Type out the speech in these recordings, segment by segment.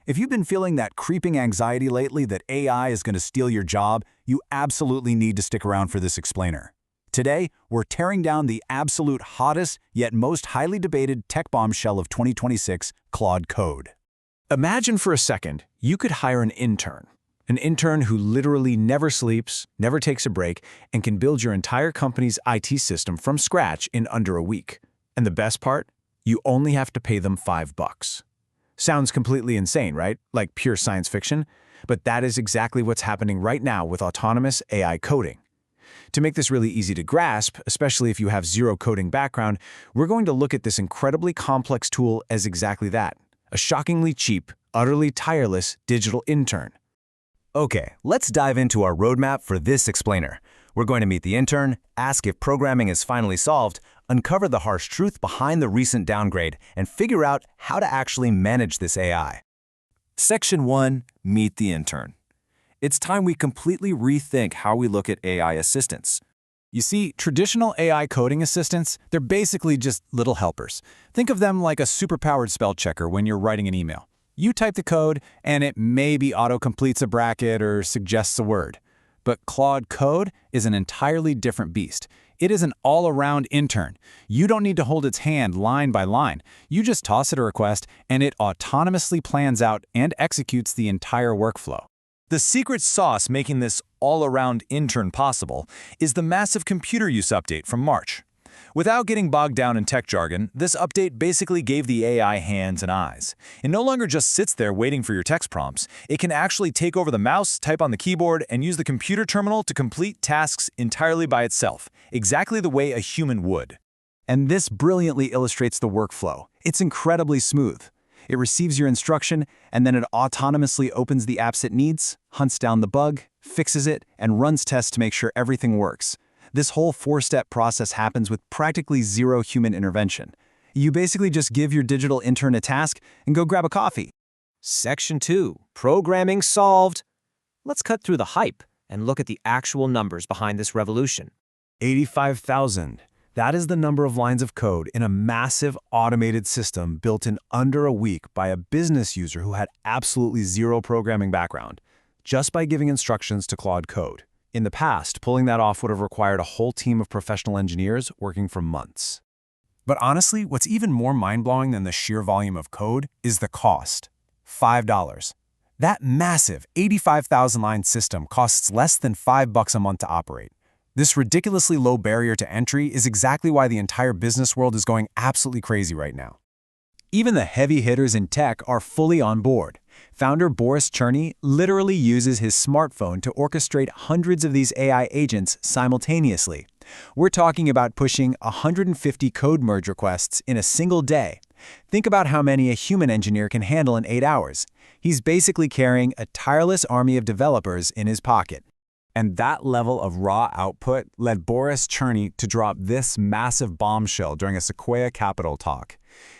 If you've been feeling that creeping anxiety lately that AI is going to steal your job, you absolutely need to stick around for this explainer. Today, we're tearing down the absolute hottest yet most highly debated tech bombshell of 2026, Claude Code. Imagine for a second you could hire an intern who literally never sleeps, never takes a break, and can build your entire company's IT system from scratch in under a week. And the best part? You only have to pay them $5. Sounds completely insane, right? Like pure science fiction? But that is exactly what's happening right now with autonomous AI coding. To make this really easy to grasp, especially if you have zero coding background, we're going to look at this incredibly complex tool as exactly that, a shockingly cheap, utterly tireless digital intern. Okay, let's dive into our roadmap for this explainer. We're going to meet the intern, ask if programming is finally solved, uncover the harsh truth behind the recent downgrade, and figure out how to actually manage this AI. Section 1, Meet the Intern. It's time we completely rethink how we look at AI assistants. You see, traditional AI coding assistants, they're basically just little helpers. Think of them like a superpowered spell checker when you're writing an email. You type the code, and it maybe auto-completes a bracket or suggests a word. But Claude Code is an entirely different beast. It is an all-around intern. You don't need to hold its hand line by line. You just toss it a request, and it autonomously plans out and executes the entire workflow. The secret sauce making this all-around intern possible is the massive computer use update from March. Without getting bogged down in tech jargon, this update basically gave the AI hands and eyes. It no longer just sits there waiting for your text prompts. It can actually take over the mouse, type on the keyboard, and use the computer terminal to complete tasks entirely by itself, exactly the way a human would. And this brilliantly illustrates the workflow. It's incredibly smooth. It receives your instruction, and then it autonomously opens the apps it needs, hunts down the bug, fixes it, and runs tests to make sure everything works. This whole four-step process happens with practically zero human intervention. You basically just give your digital intern a task and go grab a coffee. Section 2, Programming Solved. Let's cut through the hype and look at the actual numbers behind this revolution. 85,000. That is the number of lines of code in a massive automated system built in under a week by a business user who had absolutely zero programming background, just by giving instructions to Claude Code. In the past, pulling that off would have required a whole team of professional engineers working for months. But honestly, what's even more mind-blowing than the sheer volume of code is the cost. $5. That massive 85,000-line system costs less than $5 a month to operate. This ridiculously low barrier to entry is exactly why the entire business world is going absolutely crazy right now. Even the heavy hitters in tech are fully on board. Founder Boris Cherny literally uses his smartphone to orchestrate hundreds of these AI agents simultaneously. We're talking about pushing 150 code merge requests in a single day. Think about how many a human engineer can handle in 8 hours. He's basically carrying a tireless army of developers in his pocket. And that level of raw output led Boris Cherny to drop this massive bombshell during a Sequoia Capital talk.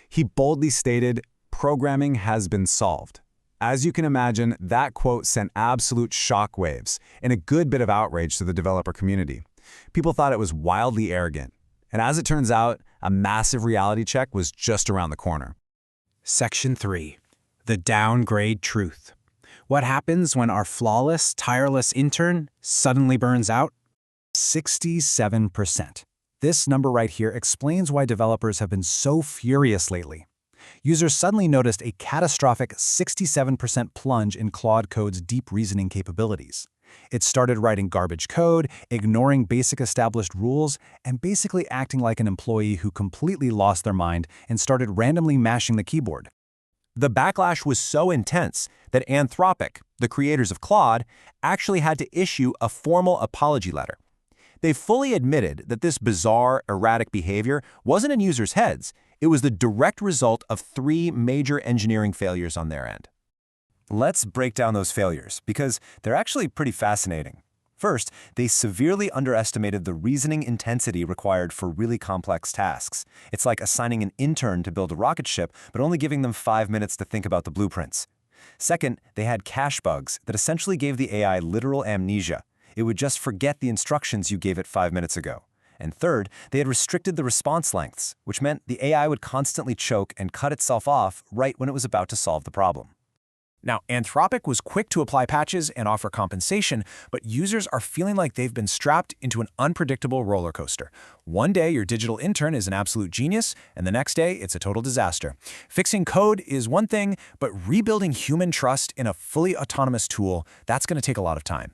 He boldly stated, "Programming has been solved." As you can imagine, that quote sent absolute shockwaves and a good bit of outrage to the developer community. People thought it was wildly arrogant. And as it turns out, a massive reality check was just around the corner. Section 3, The Downgrade Truth. What happens when our flawless, tireless intern suddenly burns out? 67%. This number right here explains why developers have been so furious lately. Users suddenly noticed a catastrophic 67% plunge in Claude Code's deep reasoning capabilities. It started writing garbage code, ignoring basic established rules, and basically acting like an employee who completely lost their mind and started randomly mashing the keyboard. The backlash was so intense that Anthropic, the creators of Claude, actually had to issue a formal apology letter. They fully admitted that this bizarre, erratic behavior wasn't in users' heads. It was the direct result of 3 major engineering failures on their end. Let's break down those failures, because they're actually pretty fascinating. First, they severely underestimated the reasoning intensity required for really complex tasks. It's like assigning an intern to build a rocket ship, but only giving them 5 minutes to think about the blueprints. Second, they had cache bugs that essentially gave the AI literal amnesia. It would just forget the instructions you gave it 5 minutes ago. And third, they had restricted the response lengths, which meant the AI would constantly choke and cut itself off right when it was about to solve the problem. Now, Anthropic was quick to apply patches and offer compensation, but users are feeling like they've been strapped into an unpredictable roller coaster. One day, your digital intern is an absolute genius, and the next day, it's a total disaster. Fixing code is one thing, but rebuilding human trust in a fully autonomous tool, that's going to take a lot of time.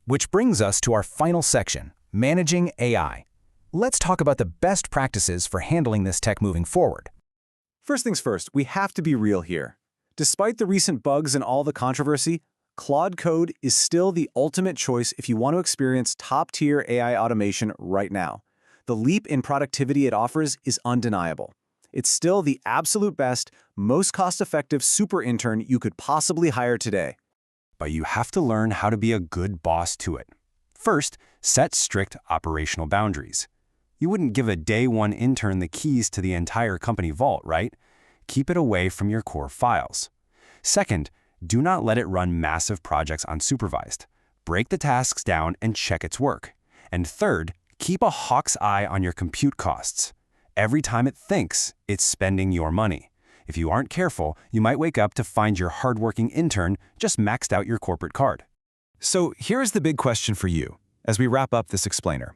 Which brings us to our final section, managing AI. Let's talk about the best practices for handling this tech moving forward. First things first, we have to be real here. Despite the recent bugs and all the controversy, Claude Code is still the ultimate choice if you want to experience top-tier AI automation right now. The leap in productivity it offers is undeniable. It's still the absolute best, most cost-effective super intern you could possibly hire today. But you have to learn how to be a good boss to it. First, set strict operational boundaries. You wouldn't give a day one intern the keys to the entire company vault, right? Keep it away from your core files. Second, do not let it run massive projects unsupervised. Break the tasks down and check its work. And third, keep a hawk's eye on your compute costs. Every time it thinks, it's spending your money. If you aren't careful, you might wake up to find your hardworking intern just maxed out your corporate card. So here's the big question for you as we wrap up this explainer.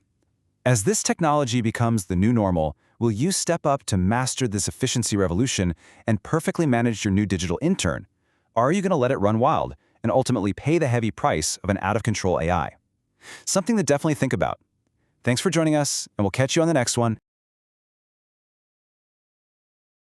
As this technology becomes the new normal, will you step up to master this efficiency revolution and perfectly manage your new digital intern? Or are you going to let it run wild and ultimately pay the heavy price of an out-of-control AI? Something to definitely think about. Thanks for joining us, and we'll catch you on the next one.